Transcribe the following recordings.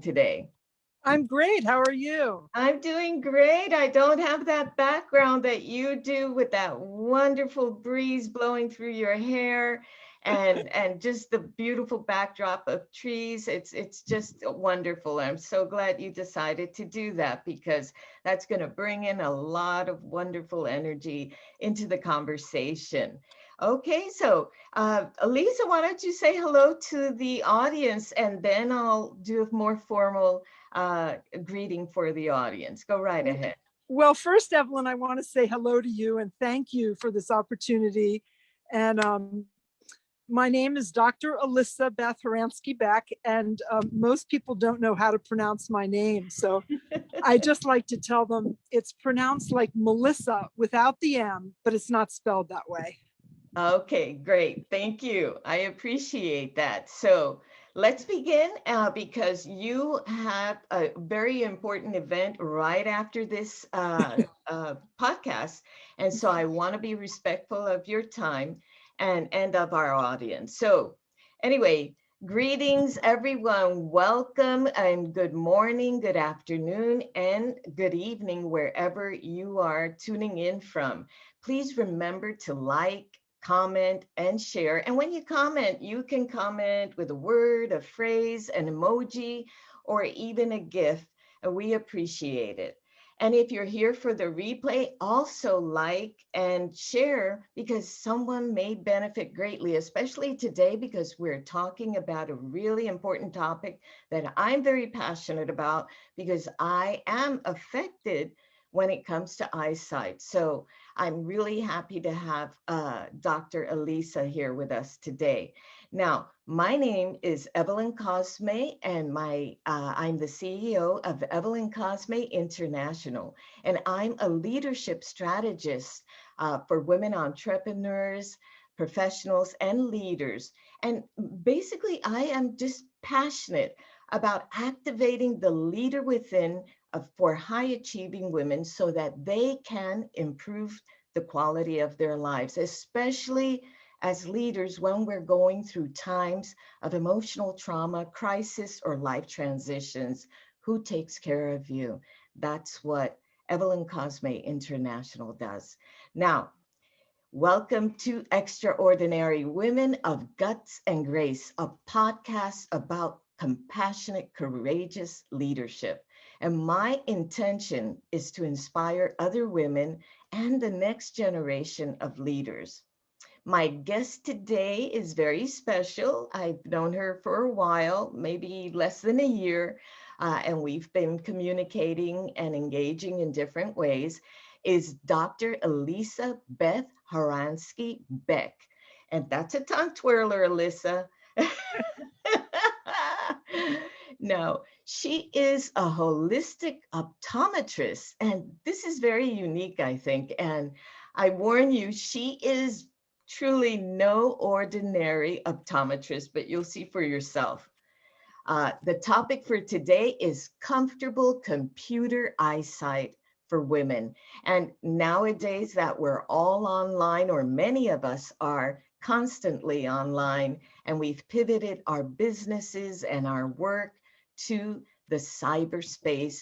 today? I'm great. How are you? I'm doing great. I don't have that background that you do with that wonderful breeze blowing through your hair and just the beautiful backdrop of trees. It's just wonderful. I'm so glad you decided to do that because that's going to bring in a lot of wonderful energy into the conversation. Okay, so Elisa, why don't you say hello to the audience and then I'll do a more formal greeting for the audience. Go right ahead. Well, first, Evelyn, I want to say hello to you and thank you for this opportunity. And my name is Dr. Elisa Beth Haransky-Beck, and most people don't know how to pronounce my name. So I just like to tell them it's pronounced like Melissa without the M, but it's not spelled that way. Okay, great. Thank you. I appreciate that. So let's begin because you have a very important event right after this podcast. And so I want to be respectful of your time and of our audience. So anyway, greetings, everyone. Welcome and good morning, good afternoon, and good evening, wherever you are tuning in from. Please remember to like, comment, and share. And when you comment, you can comment with a word, a phrase, an emoji, or even a GIF. And we appreciate it. And if you're here for the replay, also like and share because someone may benefit greatly, especially today because we're talking about a really important topic that I'm very passionate about because I am affected when it comes to eyesight. So I'm really happy to have Dr. Elisa here with us today. Now, my name is Evelyn Cosme, and I'm the CEO of Evelyn Cosme International, and I'm a leadership strategist for women entrepreneurs, professionals, and leaders. And basically, I am just passionate about activating the leader within for high achieving women so that they can improve the quality of their lives, especially as leaders when we're going through times of emotional trauma, crisis, or life transitions. Who takes care of you? That's what Evelyn Cosme International does. Now, welcome to Extraordinary Women of Guts and Grace, a podcast about compassionate, courageous leadership. And my intention is to inspire other women and the next generation of leaders. My guest today is very special. I've known her for a while, maybe less than a year, and we've been communicating and engaging in different ways, is Dr. Elisa Beth Haransky-Beck. And that's a tongue twirler, Elisa. No, she is a holistic optometrist, and this is very unique, I think. And I warn you, she is truly no ordinary optometrist, but you'll see for yourself. The topic for today is comfortable computer eyesight for women. And nowadays that we're all online, or many of us are constantly online, and we've pivoted our businesses and our work to the cyberspace,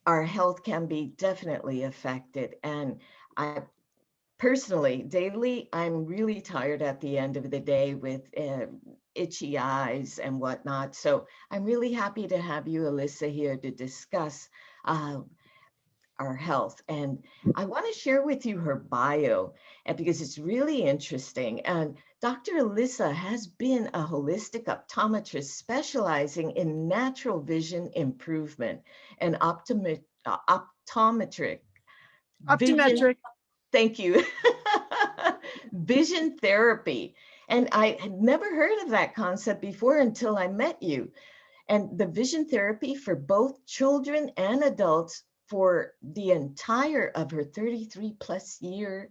our health can be definitely affected. And I personally, daily, I'm really tired at the end of the day with itchy eyes and whatnot. So I'm really happy to have you, Elisa, here to discuss our health. And I want to share with you her bio because it's really interesting. And Dr. Elisa has been a holistic optometrist specializing in natural vision improvement and optometric vision. Optometric. Thank you. Vision therapy. And I had never heard of that concept before until I met you. And the vision therapy for both children and adults for the entire of her 33 plus year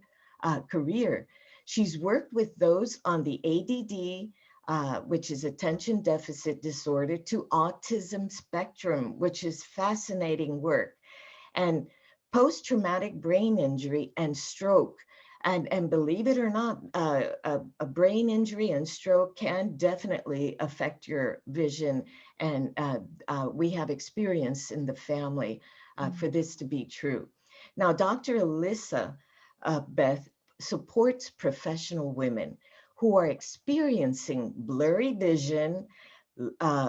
career. She's worked with those on the ADD, which is attention deficit disorder, to autism spectrum, which is fascinating work, and post-traumatic brain injury and stroke. And believe it or not, a brain injury and stroke can definitely affect your vision. And we have experience in the family for this to be true. Now, Dr. Elisa Beth supports professional women who are experiencing blurry vision,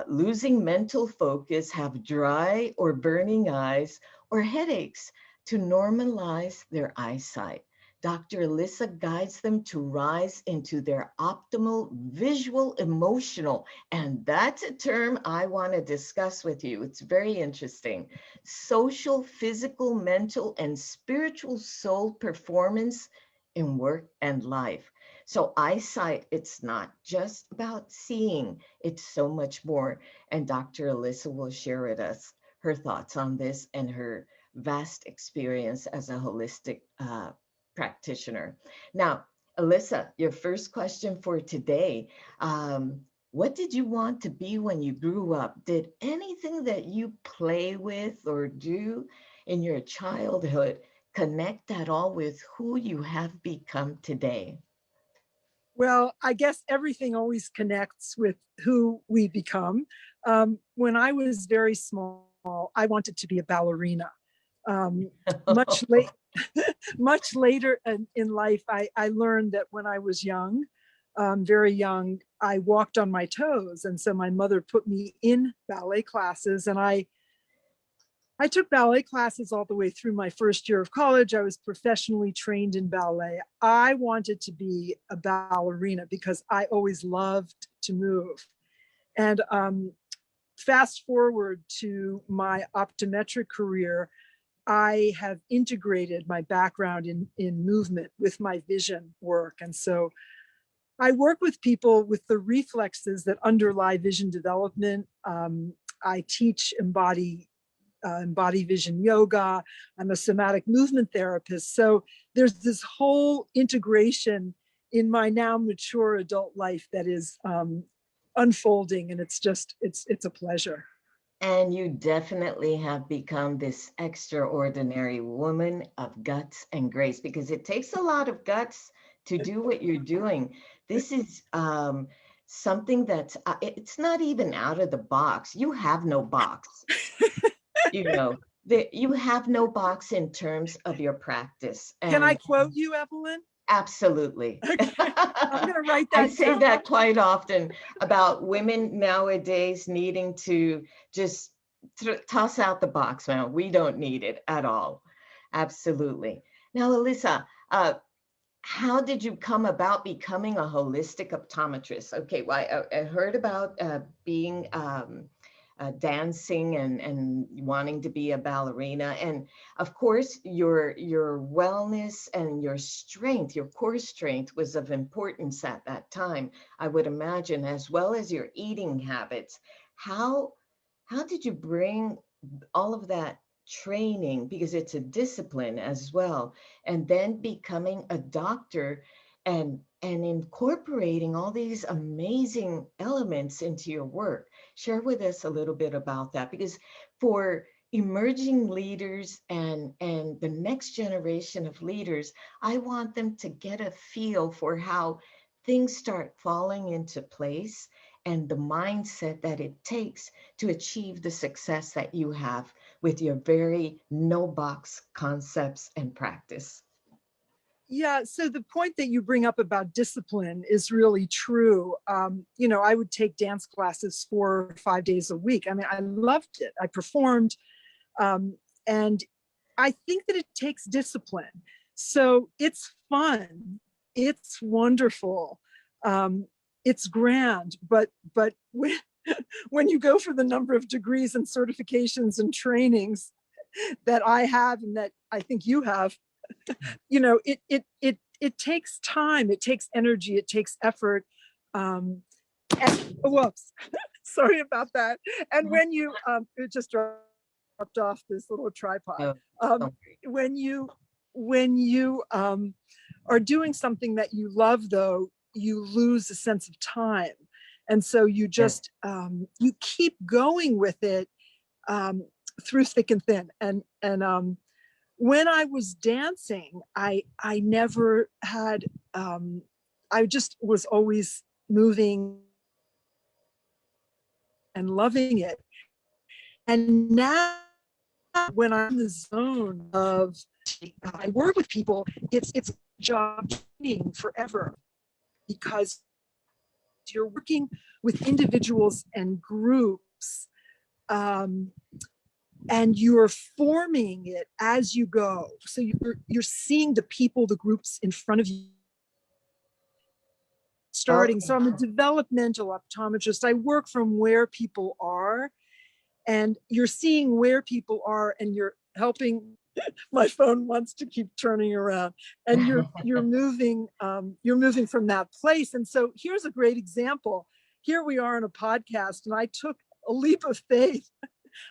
losing mental focus, have dry or burning eyes, or headaches to normalize their eyesight. Dr. Elisa guides them to rise into their optimal visual emotional, and that's a term I want to discuss with you. It's very interesting. Social, physical, mental, and spiritual soul performance in work and life. So eyesight, it's not just about seeing, it's so much more. And Dr. Elisa will share with us her thoughts on this and her vast experience as a holistic practitioner. Now, Elisa, your first question for today. What did you want to be when you grew up? Did anything that you play with or do in your childhood connect at all with who you have become today? Well, I guess everything always connects with who we become. When I was very small, I wanted to be a ballerina. Um, much late, much later in life, I learned that when I was young, very young, I walked on my toes, and so my mother put me in ballet classes, and I took ballet classes all the way through my first year of college. I was professionally trained in ballet. I wanted to be a ballerina because I always loved to move. And fast forward to my optometric career, I have integrated my background in movement with my vision work. And so I work with people with the reflexes that underlie vision development. I teach embody vision yoga. I'm a somatic movement therapist. So there's this whole integration in my now mature adult life that is unfolding, and it's a pleasure. And you definitely have become this extraordinary woman of guts and grace, because it takes a lot of guts to do what you're doing. This is something that's, it's not even out of the box. You have no box, you know, you have no box in terms of your practice. Can I And quote you, Evelyn? absolutely. Okay. I'm going to write I that say down. that quite often about women nowadays needing to just toss out the box, man. We don't need it at all. Absolutely. Now, Elisa, how did you come about becoming a holistic optometrist? Okay, well, I heard about being dancing and wanting to be a ballerina, and of course, your wellness and your strength, your core strength, was of importance at that time, I would imagine, as well as your eating habits. How how did you bring all of that training, because it's a discipline as well, and then becoming a doctor and incorporating all these amazing elements into your work? Share with us a little bit about that, because for emerging leaders and the next generation of leaders, I want them to get a feel for how things start falling into place and the mindset that it takes to achieve the success that you have with your very no box concepts and practice. Yeah, so the point that you bring up about discipline is really true. I would take dance classes 4 or 5 days a week. I mean, I loved it. I performed, and I think that it takes discipline. So it's fun, it's wonderful, it's grand. But when you go for the number of degrees and certifications and trainings that I have and that I think you have, it takes time, it takes energy, it takes effort. Whoops, sorry about that. And when you it just dropped off this little tripod. No, um, don't worry. when you are doing something that you love, though, you lose a sense of time, and so you Yeah. just you keep going with it, through thick and thin. And when I was dancing, I never had, I just was always moving and loving it. And now when I'm in the zone of, I work with people, it's job training forever, because you're working with individuals and groups, and you're forming it as you go. So you're seeing the people, the groups in front of you starting. Okay. So I'm a developmental optometrist. I work from where people are, and you're seeing where people are, and you're helping. My phone wants to keep turning around, and you're moving from that place. And so here's a great example. Here we are in a podcast, and I took a leap of faith.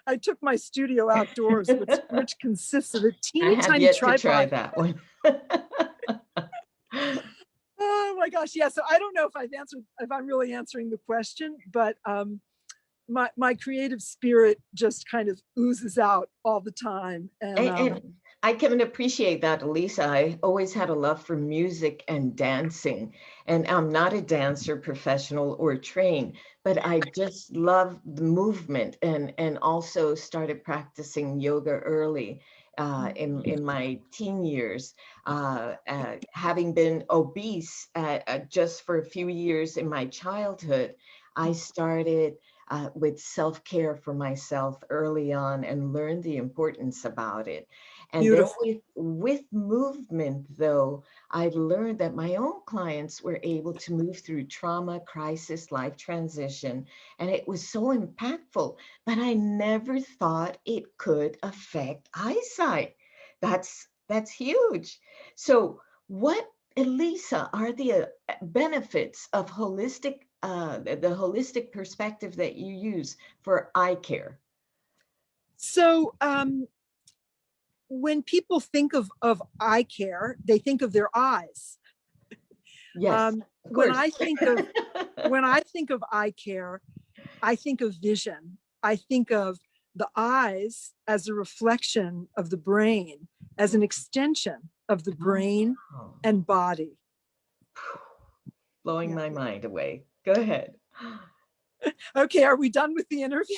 I took my studio outdoors, which consists of a I teeny have tiny yet to try tripod. that one. Oh my gosh, yeah. So I don't know if I'm really answering the question, but my creative spirit just kind of oozes out all the time. And I can appreciate that, Elisa. I always had a love for music and dancing, and I'm not a dancer, professional or trained, but I just love the movement, and also started practicing yoga early in my teen years, having been obese just for a few years in my childhood. I started with self-care for myself early on and learned the importance about it. And then Beautiful. with movement, though, I learned that my own clients were able to move through trauma, crisis, life transition, and it was so impactful. But I never thought it could affect eyesight. That's huge. So, what, Elisa, are the benefits of the holistic perspective that you use for eye care? So when people think of eye care, they think of their eyes. Yes, of When course. I think of eye care, I think of vision. I think of the eyes as a reflection of the brain, as an extension of the brain Oh, and body. blowing Yeah. my mind away. Go ahead. Okay, are we done with the interview?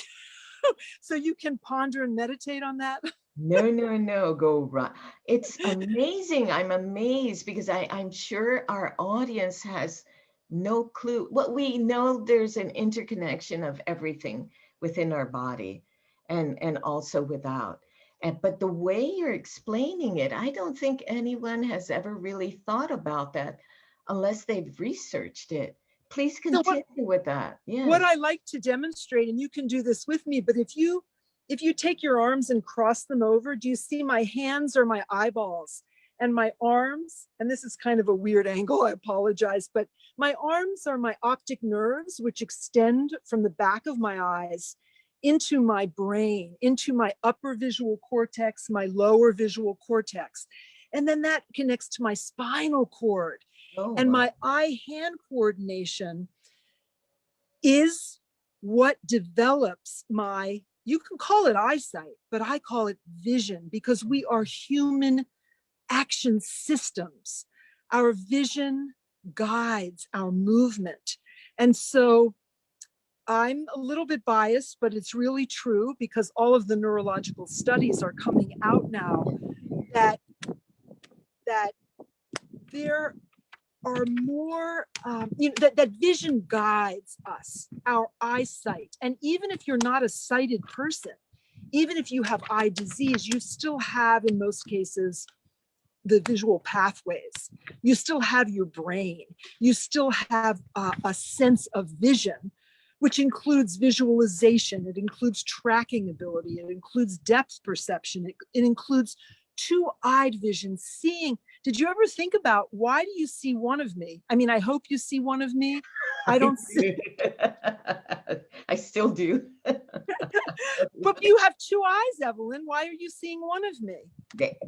So you can ponder and meditate on that. No, go right. It's amazing. I'm amazed because I'm sure our audience has no clue. Well, we know there's an interconnection of everything within our body and also without. But the way you're explaining it, I don't think anyone has ever really thought about that unless they've researched it. Please So continue with that. what Yes. I like to demonstrate, and you can do this with me, but if you take your arms and cross them over, do you see my hands are my eyeballs, and my arms, and this is kind of a weird angle, I apologize, but my arms are my optic nerves, which extend from the back of my eyes into my brain, into my upper visual cortex, my lower visual cortex. And then that connects to my spinal cord. Oh, And wow. my eye-hand coordination is what develops my, you can call it eyesight, but I call it vision, because we are human action systems. Our vision guides our movement. And so I'm a little bit biased, but it's really true, because all of the neurological studies are coming out now that there are more, that vision guides us, our eyesight. And even if you're not a sighted person, even if you have eye disease, you still have, in most cases, the visual pathways. You still have your brain. You still have a sense of vision, which includes visualization. It includes tracking ability. It includes depth perception. It includes two-eyed vision, seeing. Did you ever think about, why do you see one of me? I mean, I hope you see one of me. I don't see. I still do. But you have two eyes, Evelyn. Why are you seeing one of me?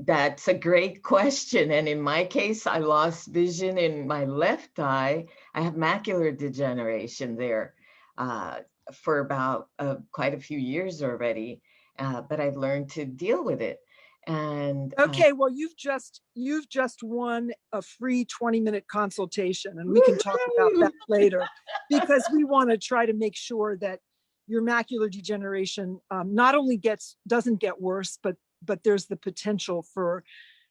That's a great question. And in my case, I lost vision in my left eye. I have macular degeneration there for about quite a few years already, but I've learned to deal with it. And Okay, well, you've just won a free 20-minute consultation, and we can talk about that later, because we want to try to make sure that your macular degeneration not only doesn't get worse, but there's the potential for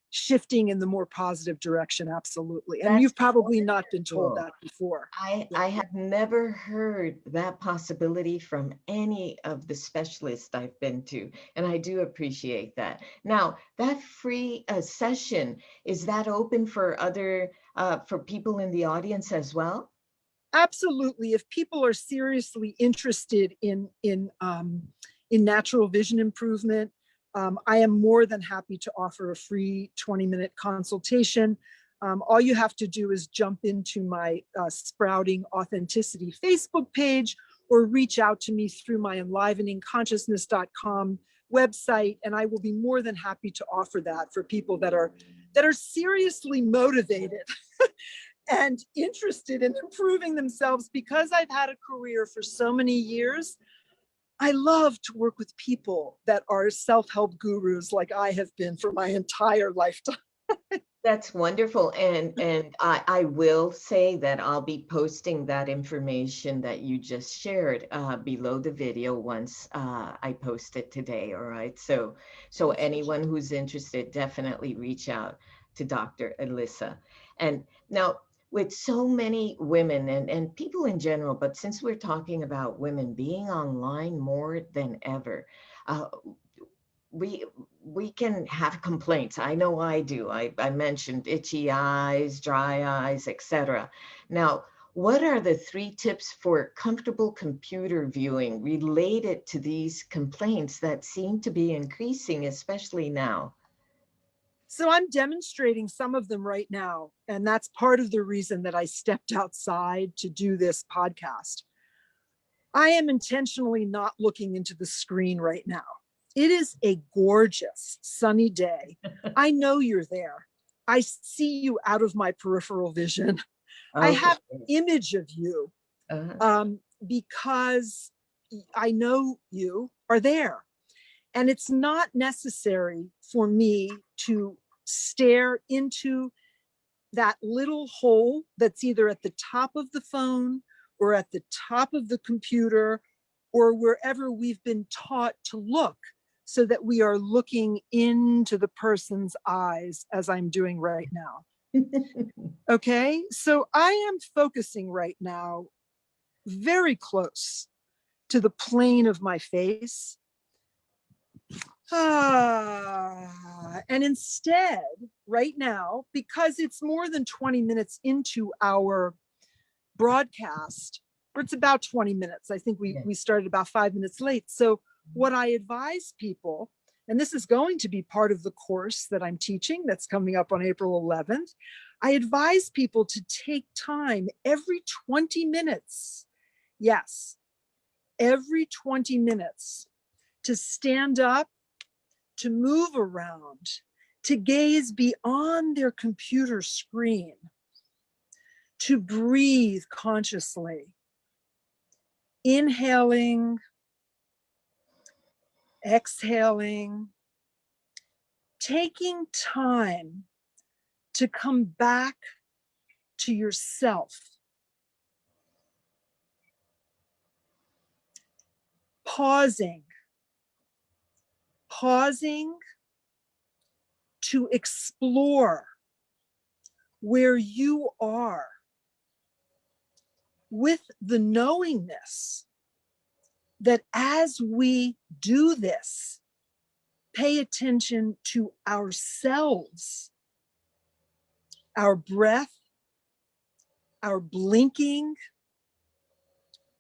shifting in the more positive direction. Absolutely. And that's you've probably not been told wonderful. that before. I have never heard that possibility from any of the specialists I've been to, and I do appreciate that. Now, that free session, is that open for other for people in the audience as well? Absolutely. If people are seriously interested in natural vision improvement, I am more than happy to offer a free 20-minute consultation. All you have to do is jump into my Sprouting Authenticity Facebook page, or reach out to me through my enliveningconsciousness.com website, and I will be more than happy to offer that for people that are seriously motivated and interested in improving themselves. Because I've had a career for so many years, I love to work with people that are self-help gurus like I have been for my entire lifetime. That's wonderful. And I will say that I'll be posting that information that you just shared below the video once I post it today. All right. So anyone who's interested, definitely reach out to Dr. Elisa. And now, with so many women and people in general, but since we're talking about women being online more than ever, uh, we can have complaints. I know I do. I mentioned itchy eyes, dry eyes, etc. Now, what are the 3 tips for comfortable computer viewing related to these complaints that seem to be increasing, especially now? So I'm demonstrating some of them right now. And that's part of the reason that I stepped outside to do this podcast. I am intentionally not looking into the screen right now. It is a gorgeous sunny day. I know you're there. I see you out of my peripheral vision. I have an image of you because I know you are there. And it's not necessary for me to stare into that little hole that's either at the top of the phone or at the top of the computer or wherever we've been taught to look, so that we are looking into the person's eyes, as I'm doing right now. Okay, so I am focusing right now very close to the plane of my face. And instead, right now, because it's more than 20 minutes into our broadcast, or it's about 20 minutes. I think we started about 5 minutes late. So what I advise people, and this is going to be part of the course that I'm teaching that's coming up on April 11th, I advise people to take time every 20 minutes. Yes, every 20 minutes to stand up, to move around, to gaze beyond their computer screen, to breathe consciously, inhaling, exhaling, taking time to come back to yourself. Pausing to explore where you are, with the knowingness that as we do this, pay attention to ourselves, our breath, our blinking,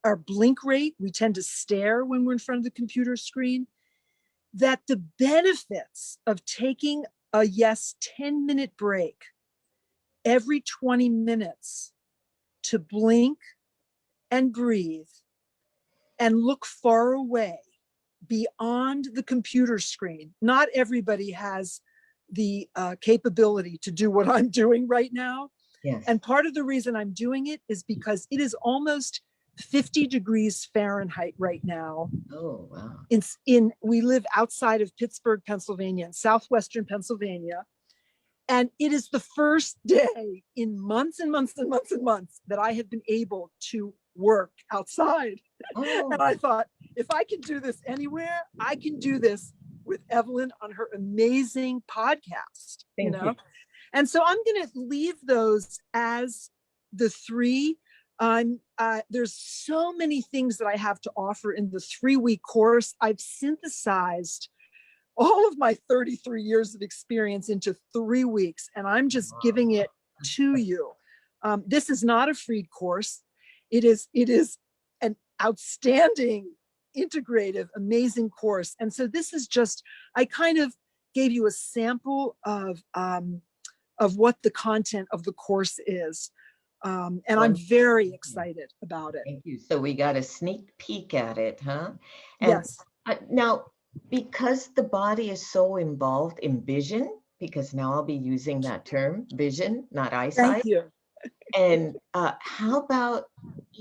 our blink rate. We tend to stare when we're in front of the computer screen. That the benefits of taking a 10-minute break every 20 minutes to blink and breathe and look far away beyond the computer screen. Not everybody has the capability to do what I'm doing right now. Yes. And part of the reason I'm doing it is because it is almost 50 degrees Fahrenheit right now. Oh, wow. We live outside of Pittsburgh, Pennsylvania, in southwestern Pennsylvania. And it is the first day in months and months and months and months that I have been able to work outside. Oh, And I thought, if I can do this anywhere, I can do this with Evelyn on her amazing podcast, thank you. And so I'm going to leave those as the three. There's so many things that I have to offer in the 3-week course. I've synthesized all of my 33 years of experience into 3 weeks, and I'm just giving it to you. This is not a free course. It is an outstanding, integrative, amazing course. And so this is just, I kind of gave you a sample of what the content of the course is. And I'm very excited about it. Thank you. So we got a sneak peek at it, huh? And yes. Now, because the body is so involved in vision, because now I'll be using that term, vision, not eyesight. Thank you. And how about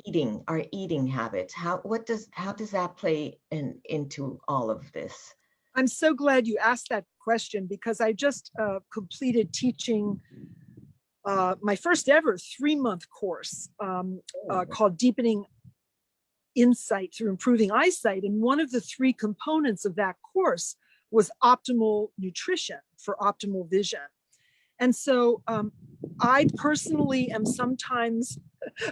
eating, our eating habits? How does that play into all of this? I'm so glad you asked that question, because I just completed teaching my first ever 3-month course called Deepening Insight Through Improving Eyesight. And one of the 3 components of that course was optimal nutrition for optimal vision. And so I personally am sometimes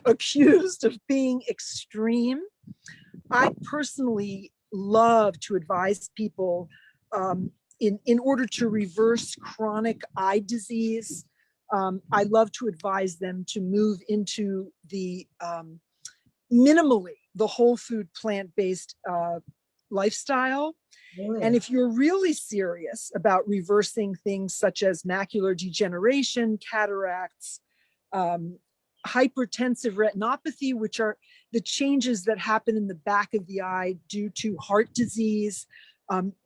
accused of being extreme. I personally love to advise people in order to reverse chronic eye disease. I love to advise them to move into the minimally the whole food plant-based lifestyle. Really? And if you're really serious about reversing things such as macular degeneration, cataracts, hypertensive retinopathy, which are the changes that happen in the back of the eye due to heart disease,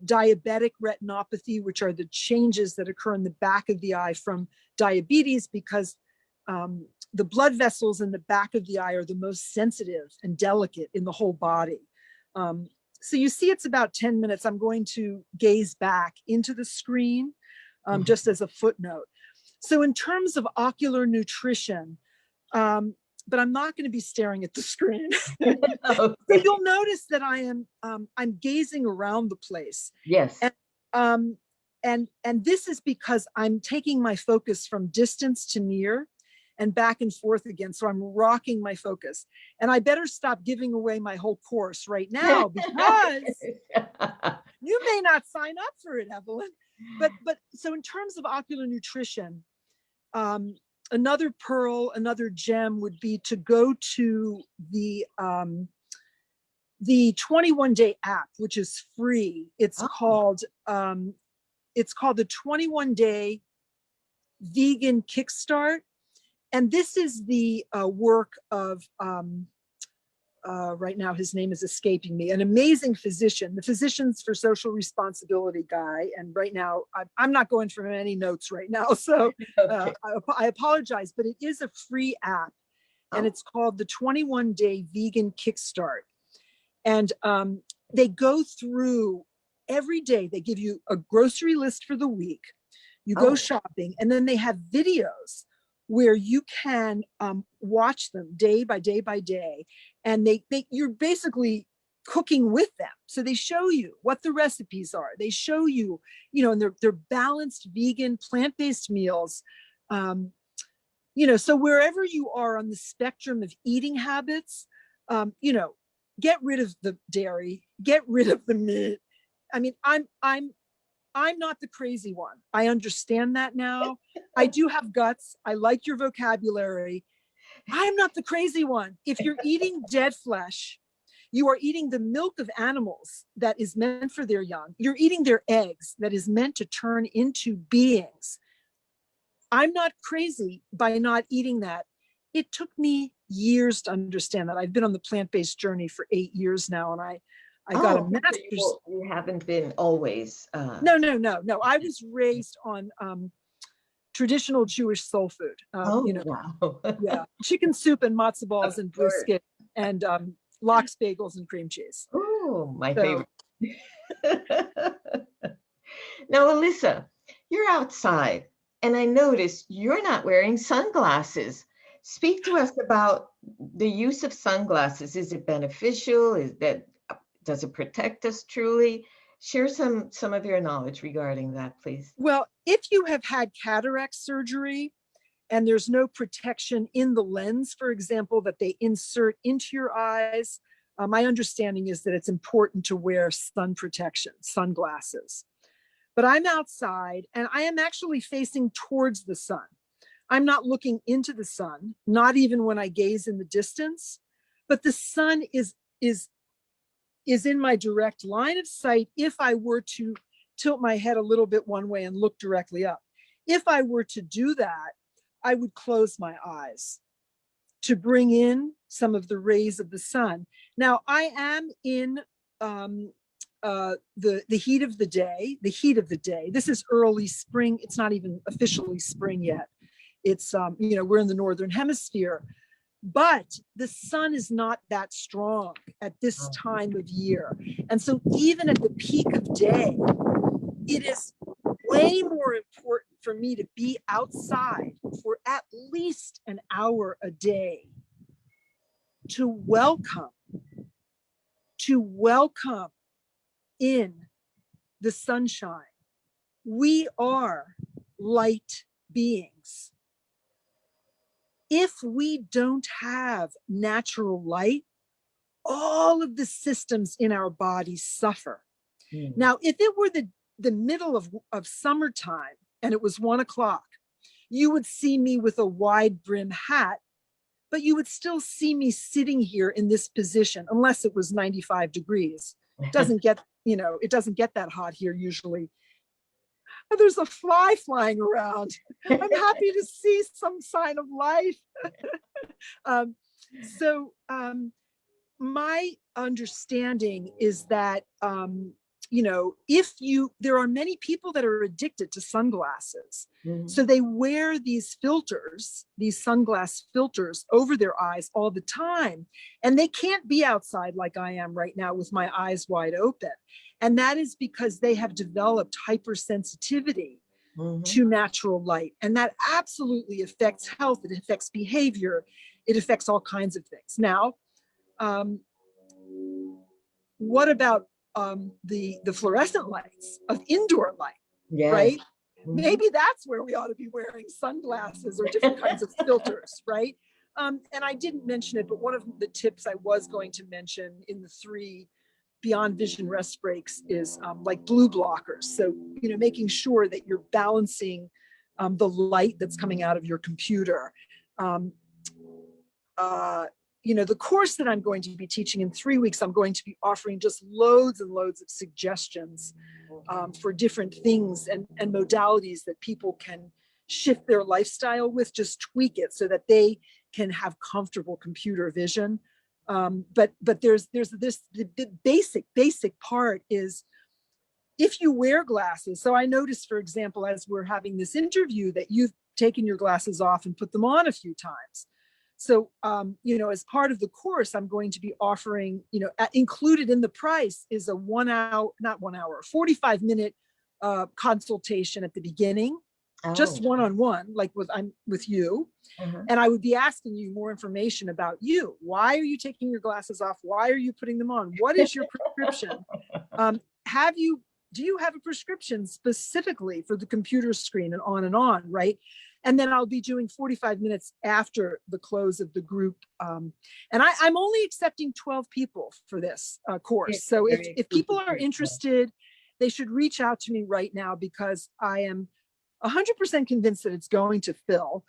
diabetic retinopathy, which are the changes that occur in the back of the eye from diabetes, because the blood vessels in the back of the eye are the most sensitive and delicate in the whole body. So you see, it's about 10 minutes. I'm going to gaze back into the screen just as a footnote. So in terms of ocular nutrition, but I'm not going to be staring at the screen. Okay. So you'll notice that I'm gazing around the place. Yes. And this is because I'm taking my focus from distance to near and back and forth again. So I'm rocking my focus. And I better stop giving away my whole course right now, because you may not sign up for it, Evelyn. But so in terms of ocular nutrition, another pearl, another gem would be to go to the 21-day app, which is free. It's called the 21-day vegan kickstart. And this is the work of, right now his name is escaping me, an amazing physician, the Physicians for Social Responsibility guy. And right now, I'm not going from any notes right now, so Okay. I apologize, but it is a free app, and it's called the 21-day vegan kickstart. And they go through every day, they give you a grocery list for the week, you go shopping, and then they have videos where you can watch them day by day by day. And you're basically cooking with them. So they show you what the recipes are. They show you, and they're balanced vegan, plant-based meals. So wherever you are on the spectrum of eating habits, get rid of the dairy, get rid of the meat. I mean, I'm not the crazy one. I understand that now. I do have guts. I like your vocabulary. I'm not the crazy one. If you're eating dead flesh, you are eating the milk of animals that is meant for their young. You're eating their eggs that is meant to turn into beings. I'm not crazy by not eating that. It took me years to understand that. I've been on the plant-based journey for 8 years now, and I got a master's. You haven't been always. No. I was raised on traditional Jewish soul food. Wow. Yeah, chicken soup and matzo balls and brisket and lox bagels and cream cheese. Oh, my So, favorite. Now, Elisa, you're outside, and I noticed you're not wearing sunglasses. Speak to us about the use of sunglasses. Is it beneficial? Does it protect us truly? Share some of your knowledge regarding that, please. well, if you have had cataract surgery and there's no protection in the lens, for example, that they insert into your eyes, my understanding is that it's important to wear sun protection, sunglasses. But I'm outside and I am actually facing towards the sun. I'm not looking into the sun, not even when I gaze in the distance, but the sun is in my direct line of sight if I were to tilt my head a little bit one way and look directly up. If I were to do that, I would close my eyes to bring in some of the rays of the sun. Now, I am in the heat of the day. This is early spring. It's not even officially spring yet. It's, we're in the Northern Hemisphere, but the sun is not that strong at this time of year. And so even at the peak of day, it is way more important for me to be outside for at least an hour a day to welcome in the sunshine. We are light beings. If we don't have natural light, all of the systems in our bodies suffer. Now, if it were the middle of summertime and it was 1 o'clock, you would see me with a wide brim hat, but you would still see me sitting here in this position, unless it was 95 degrees. It doesn't get that hot here usually. There's a fly flying around. I'm happy to see some sign of life. My understanding is that, there are many people that are addicted to sunglasses. So they wear these filters, these sunglass filters over their eyes all the time. And they can't be outside like I am right now with my eyes wide open. And that is because they have developed hypersensitivity to natural light. And that absolutely affects health. It affects behavior. It affects all kinds of things. Now, what about the fluorescent lights of indoor light, right? Maybe that's where we ought to be wearing sunglasses or different kinds of filters, right? And I didn't mention it, but one of the tips I was going to mention in the 3 beyond vision rest breaks is like blue blockers. So, making sure that you're balancing the light that's coming out of your computer. The course that I'm going to be teaching in 3 weeks, I'm going to be offering just loads and loads of suggestions for different things and modalities that people can shift their lifestyle with, just tweak it so that they can have comfortable computer vision. But there's this, the basic part is if you wear glasses. So I noticed, for example, as we're having this interview, that you've taken your glasses off and put them on a few times. So, as part of the course, I'm going to be offering, included in the price is a 45-minute consultation at the beginning, just one-on-one, like I'm with you. And I would be asking you more information about you. Why are you taking your glasses off? Why are you putting them on? What is your prescription? Do you have a prescription specifically for the computer screen, and on, right? And then I'll be doing 45 minutes after the close of the group. And I'm only accepting 12 people for this course. So if people are interested, they should reach out to me right now, because I am 100% convinced that it's going to fill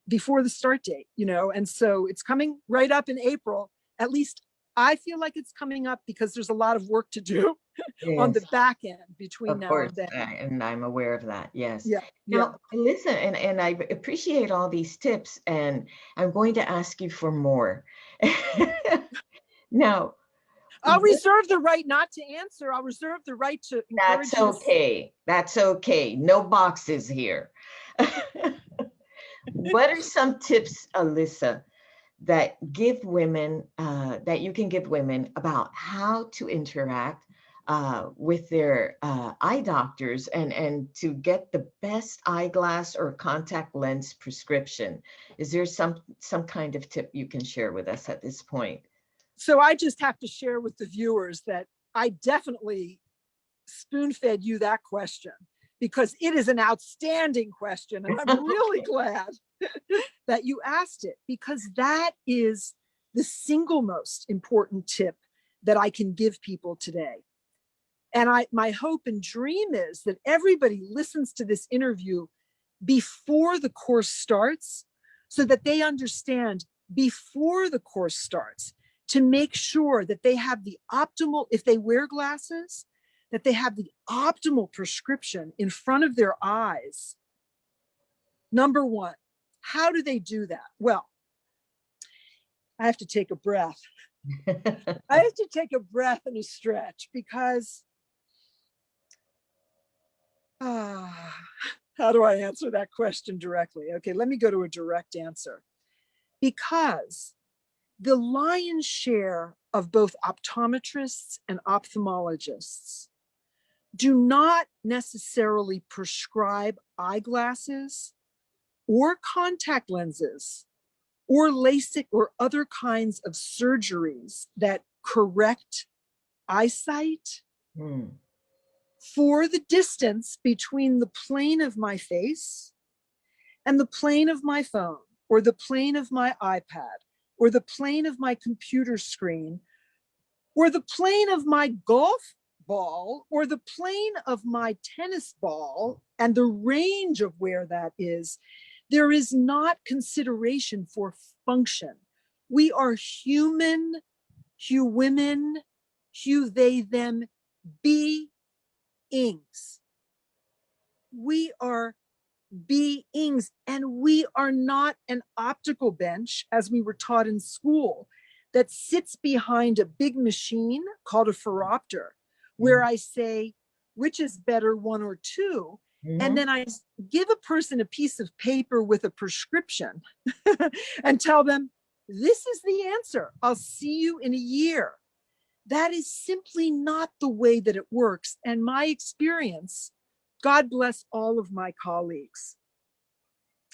before the start date, and so it's coming right up in April. At least I feel like it's coming up, because there's a lot of work to do on the back end between now and then. And I'm aware of that. Yes. Yeah. Now, listen, and I appreciate all these tips, and I'm going to ask you for more. Now, I'll reserve the right not to answer. I'll reserve the right to encourage. That's okay. That's okay. No boxes here. What are some tips, Elisa, that give women, that you can give women about how to interact with their eye doctors and to get the best eyeglass or contact lens prescription? Is there some kind of tip you can share with us at this point? So I just have to share with the viewers that I definitely spoon-fed you that question, because it is an outstanding question. And I'm really glad that you asked it, because that is the single most important tip that I can give people today. And my hope and dream is that everybody listens to this interview before the course starts, so that they understand before the course starts to make sure that they have the optimal, if they wear glasses, that they have the optimal prescription in front of their eyes. Number one, how do they do that? Well, I have to take a breath. I have to take a breath and a stretch, because how do I answer that question directly? Okay, let me go to a direct answer. Because the lion's share of both optometrists and ophthalmologists do not necessarily prescribe eyeglasses or contact lenses or LASIK or other kinds of surgeries that correct eyesight for the distance between the plane of my face and the plane of my phone, or the plane of my iPad, or the plane of my computer screen, or the plane of my golf ball, or the plane of my tennis ball, and the range of where that is. There is not consideration for function. We are human, women, they, them, beings. We are beings, and we are not an optical bench, as we were taught in school, that sits behind a big machine called a phoropter, where I say, which is better, one or two? And then I give a person a piece of paper with a prescription and tell them, this is the answer. I'll see you in a year. That is simply not the way that it works. And my experience, God bless all of my colleagues,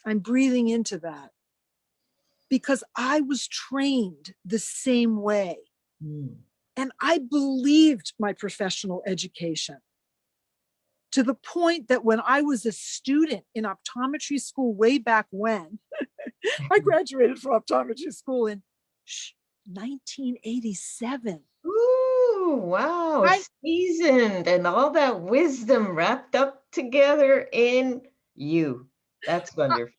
I'm breathing into that, because I was trained the same way. And I believed my professional education, to the point that when I was a student in optometry school way back when, I graduated from optometry school in 1987. Ooh, wow, seasoned, and all that wisdom wrapped up together in you. That's wonderful.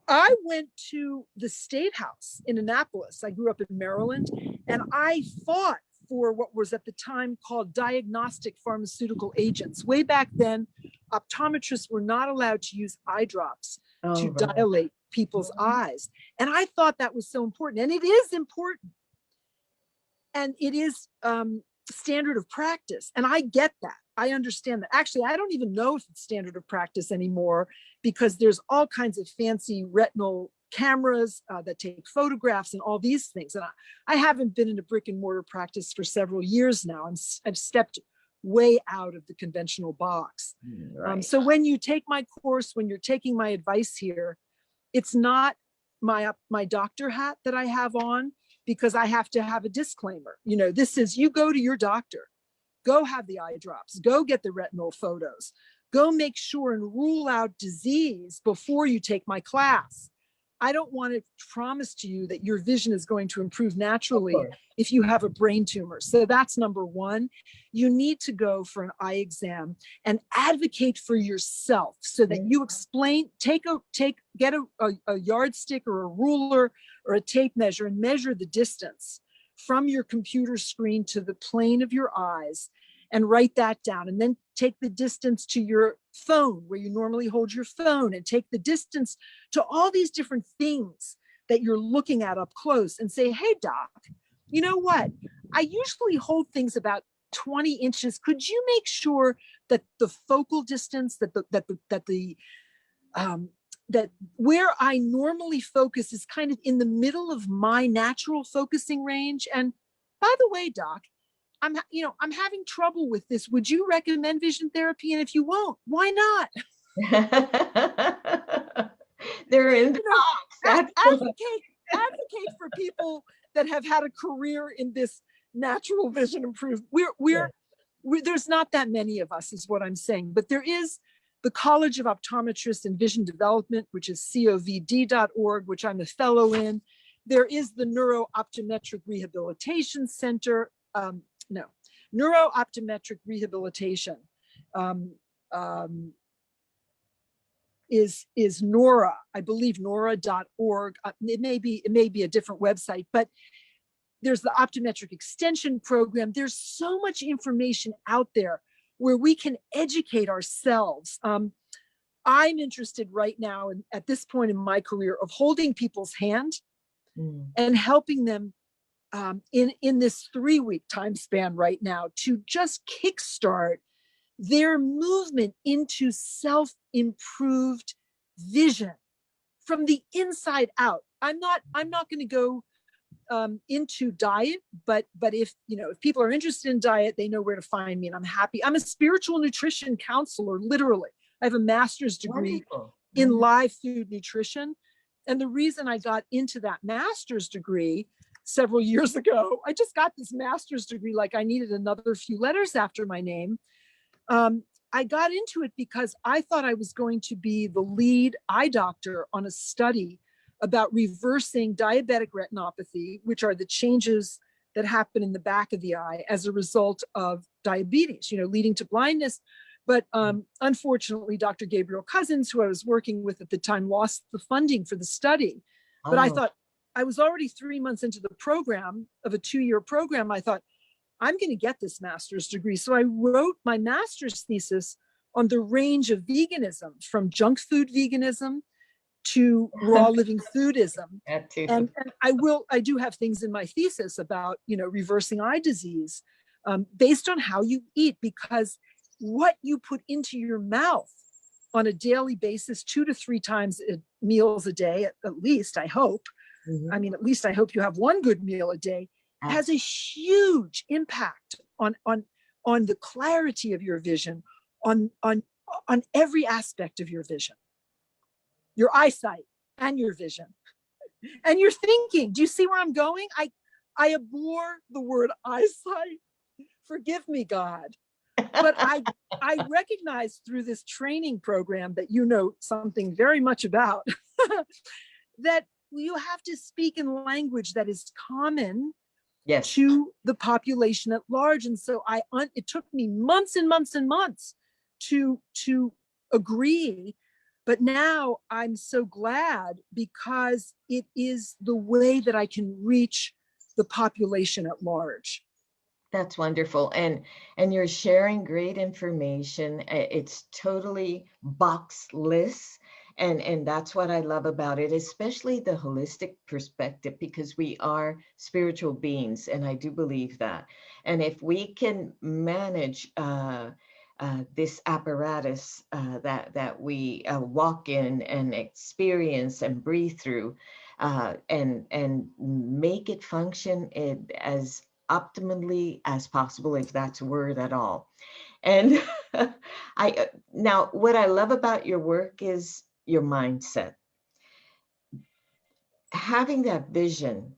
I went to the State House in Annapolis. I grew up in Maryland, and I fought for what was at the time called diagnostic pharmaceutical agents. Way back then, optometrists were not allowed to use eye drops to dilate people's eyes. And I thought that was so important. And it is important. And it is standard of practice. And I get that. I understand that. Actually, I don't even know if it's standard of practice anymore, because there's all kinds of fancy retinal cameras that take photographs and all these things. And I haven't been in a brick and mortar practice for several years now. I've stepped way out of the conventional box. So when you take my course, when you're taking my advice here, it's not my doctor hat that I have on, because I have to have a disclaimer. You know, this is, you go to your doctor, go have the eye drops, go get the retinal photos, go make sure and rule out disease before you take my class. I don't want to promise to you that your vision is going to improve naturally if you have a brain tumor. So that's number one. You need to go for an eye exam and advocate for yourself, so that you explain, get a yardstick or a ruler or a tape measure and measure the distance from your computer screen to the plane of your eyes, and write that down. And then take the distance to your phone, where you normally hold your phone, and take the distance to all these different things that you're looking at up close, and say, hey, doc, you know what? I usually hold things about 20 inches. Could you make sure that the focal distance, that the that where I normally focus is kind of in the middle of my natural focusing range. And by the way, Doc, I'm having trouble with this. Would you recommend vision therapy? And if you won't, why not? They're in the box. Advocate for people that have had a career in this natural vision improvement. There's not that many of us, is what I'm saying, but there is the College of Optometrists and Vision Development, which is covd.org, which I'm a fellow in. There is the Neuro-Optometric Rehabilitation Center, Neuro-Optometric Rehabilitation is NORA, I believe nora.org. It may be a different website, but there's the optometric extension program. There's so much information out there where we can educate ourselves. I'm interested right now, at this point in my career, of holding people's hand and helping them in this 3-week time span right now to just kickstart their movement into self-improved vision from the inside out. I'm not going to go into diet, but if people are interested in diet, they know where to find me, and I'm happy. I'm a spiritual nutrition counselor, literally. I have a master's degree in live food nutrition. And the reason I got into that master's degree several years ago, I just got this master's degree like I needed another few letters after my name. I got into it because I thought I was going to be the lead eye doctor on a study about reversing diabetic retinopathy, which are the changes that happen in the back of the eye as a result of diabetes, leading to blindness. But unfortunately, Dr. Gabriel Cousins, who I was working with at the time, lost the funding for the study. But I thought, I was already 3 months into the program of a 2-year program. I thought, I'm going to get this master's degree. So I wrote my master's thesis on the range of veganism, from junk food veganism to raw living foodism. And I do have things in my thesis about, reversing eye disease based on how you eat, because what you put into your mouth on a daily basis, 2 to 3 times meals a day, at least, I hope. I mean, at least I hope you have one good meal a day, has a huge impact on the clarity of your vision, on every aspect of your vision, your eyesight and your vision and your thinking. Do you see where I'm going? I abhor the word eyesight. Forgive me, God. But I recognize through this training program that you know something very much about, that you have to speak in language that is common to the population at large. And so it took me months and months and months to agree. But now I'm so glad, because it is the way that I can reach the population at large. That's wonderful. And you're sharing great information. It's totally boxless. And that's what I love about it, especially the holistic perspective, because we are spiritual beings. And I do believe that. And if we can manage this apparatus that we walk in and experience and breathe through, and make it function as optimally as possible, if that's a word at all. And now what I love about your work is your mindset. Having that vision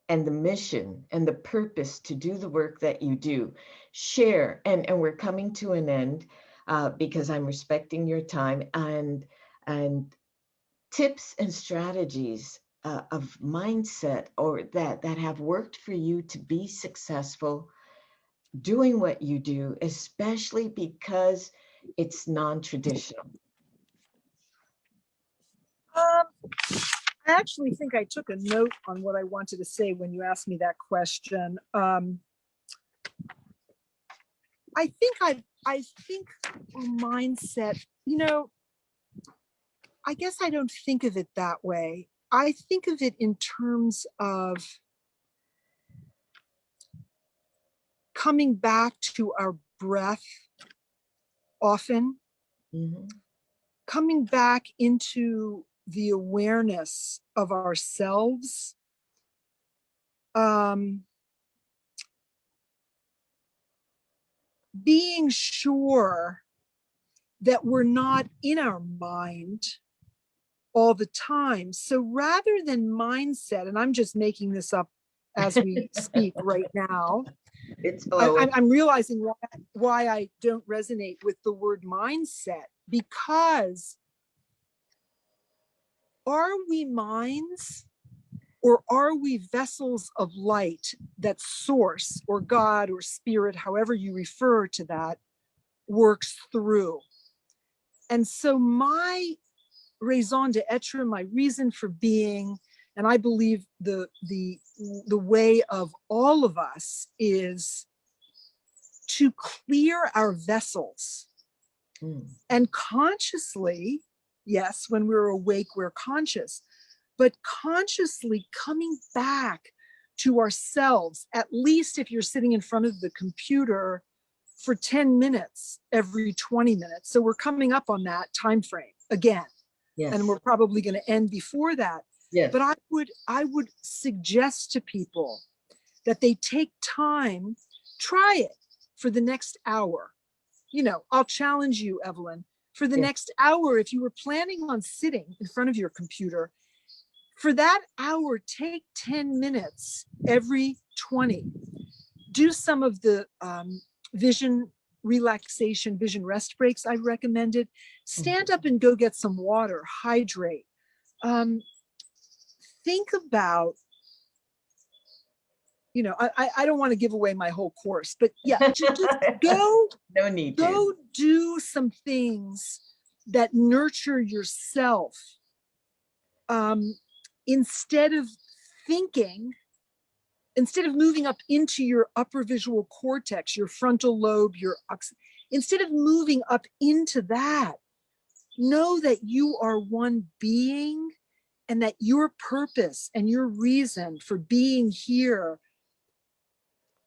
and the mission and the purpose to do the work that you do. Share, and we're coming to an end because I'm respecting your time, and tips and strategies of mindset, or that have worked for you to be successful doing what you do, especially because it's non-traditional. I actually think I took a note on what I wanted to say when you asked me that question. I think mindset, I guess I don't think of it that way. I think of it in terms of coming back to our breath often, coming back into the awareness of ourselves, being sure that we're not in our mind all the time. So rather than mindset, and I'm just making this up as we speak right now, It's flowing. I'm realizing why I don't resonate with the word mindset, because are we minds or are we vessels of light that source or God or spirit, however you refer to that, works through? And so my raison d'etre, my reason for being, and I believe the way of all of us, is to clear our vessels. And consciously, yes, when we're awake, we're conscious, but consciously coming back to ourselves, at least if you're sitting in front of the computer for 10 minutes every 20 minutes. So we're coming up on that time frame again. Yes. And we're probably going to end before that. Yes. But I would suggest to people that they take time, try it for the next hour. You know, I'll challenge you, Evelyn, for the next hour, if you were planning on sitting in front of your computer, for that hour, take 10 minutes every 20. Do some of the vision relaxation, vision rest breaks I recommended. Stand up and go get some water, hydrate. Think about, you know, I don't want to give away my whole course, but yeah, just go, no need go do some things that nurture yourself. Instead of moving up into your upper visual cortex, your frontal lobe, instead of moving up into that, know that you are one being and that your purpose and your reason for being here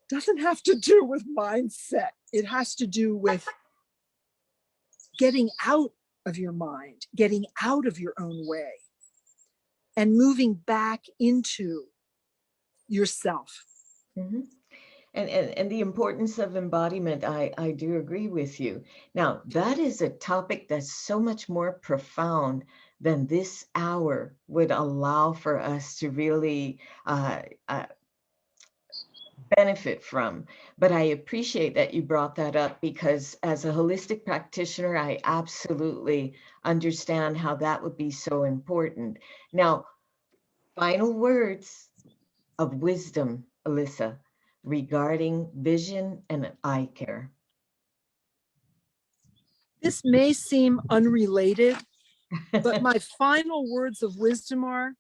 doesn't have to do with mindset. It has to do with getting out of your mind, getting out of your own way, and moving back into yourself. Mm-hmm. And the importance of embodiment, I do agree with you. Now, that is a topic that's so much more profound than this hour would allow for us to really benefit from. But I appreciate that you brought that up, because as a holistic practitioner, I absolutely understand how that would be so important. Now, final words of wisdom, Elisa, regarding vision and eye care. This may seem unrelated, but my final words of wisdom are: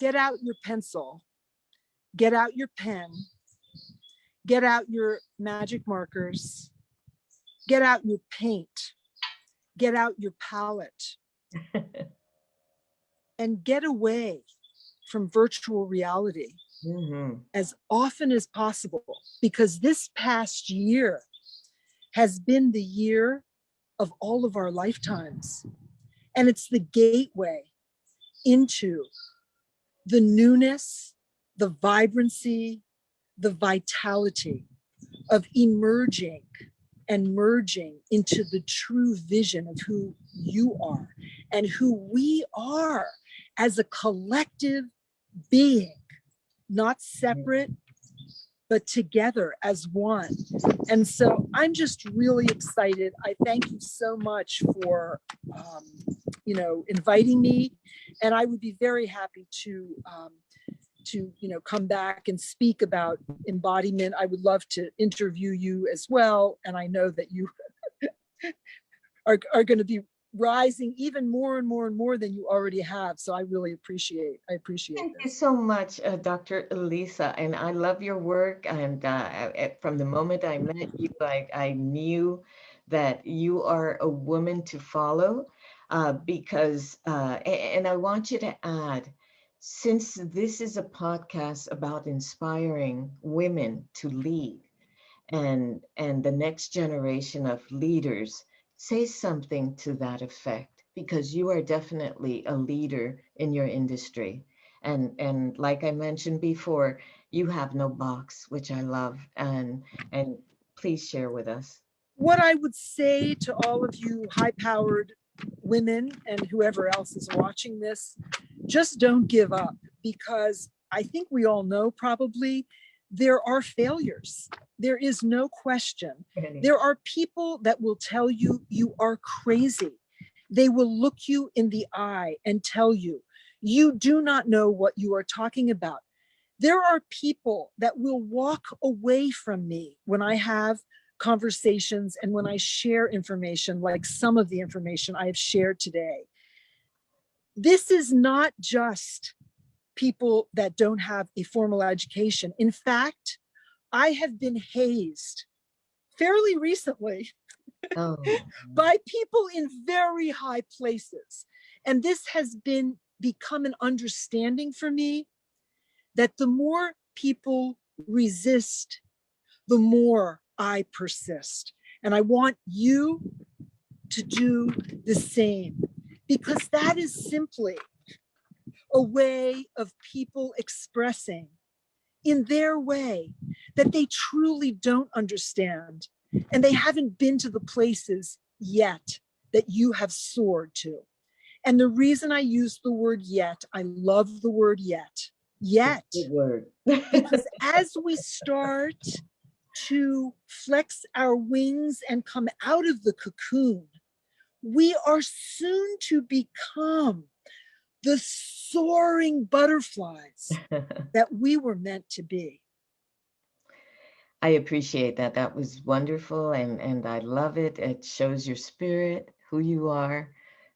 get out your pencil, get out your pen, get out your magic markers, get out your paint, get out your palette, and get away from virtual reality as often as possible, because this past year has been the year of all of our lifetimes. And it's the gateway into the newness, the vibrancy, the vitality of emerging and merging into the true vision of who you are and who we are as a collective being, not separate, but together as one. And so I'm just really excited. I thank you so much for, inviting me. And I would be very happy to come back and speak about embodiment. I would love to interview you as well. And I know that you are going to be rising even more and more and more than you already have. So I really appreciate Thank this. you so much, Dr. Elisa. And I love your work. And from the moment I met you, I knew that you are a woman to follow, because, and I want you to add, since this is a podcast about inspiring women to lead and the next generation of leaders, say something to that effect. because you are definitely a leader in your industry. And like I mentioned before, you have no box, which I love. And please share with us. What I would say to all of you high-powered women and whoever else is watching this, just don't give up, because I think we all know probably there are failures. There is no question. There are people that will tell you you are crazy. They will look you in the eye and tell you, you do not know what you are talking about. There are people that will walk away from me when I have conversations and when I share information like some of the information I have shared today. This is not just people that don't have a formal education. In fact, I have been hazed fairly recently Oh, by people in very high places. And this has become an understanding for me that the more people resist, the more I persist. And I want you to do the same, because that is simply a way of people expressing in their way that they truly don't understand, and they haven't been to the places yet that you have soared to. And the reason I use the word yet, I love the word yet, good word. because as we start to flex our wings and come out of the cocoon, we are soon to become the soaring butterflies that we were meant to be. I appreciate that. That was wonderful, and I love it. It shows your spirit, who you are,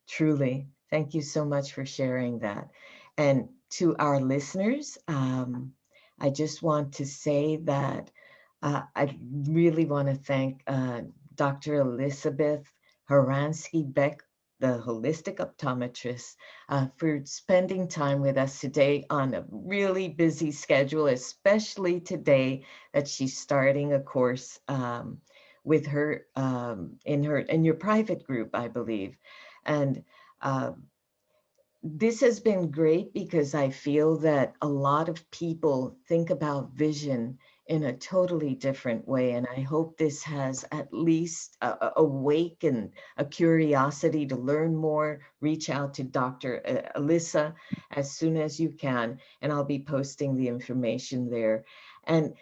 truly. Thank you so much for sharing that. And to our listeners, I just want to say that I really want to thank Dr. Elizabeth Haransky-Beck, the holistic optometrist, for spending time with us today on a really busy schedule, especially today that she's starting a course with her in your private group, I believe. And this has been great because I feel that a lot of people think about vision in a totally different way. And I hope this has at least awakened a curiosity to learn more. Reach out to Dr. Elisa as soon as you can, and I'll be posting the information there. And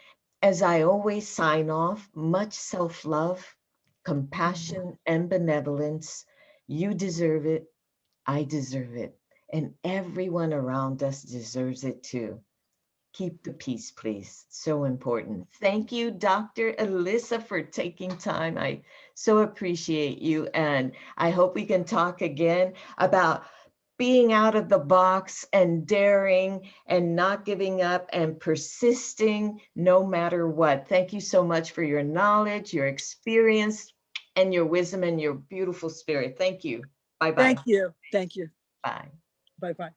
as I always sign off, much self-love, compassion, and benevolence. You deserve it. I deserve it. And everyone around us deserves it too. Keep the peace, please. So important. Thank you, Dr. Elisa, for taking time. I so appreciate you. And I hope we can talk again about being out of the box and daring and not giving up and persisting no matter what. Thank you so much for your knowledge, your experience, and your wisdom and your beautiful spirit. Thank you. Bye-bye. Thank you. Thank you. Bye. Bye-bye.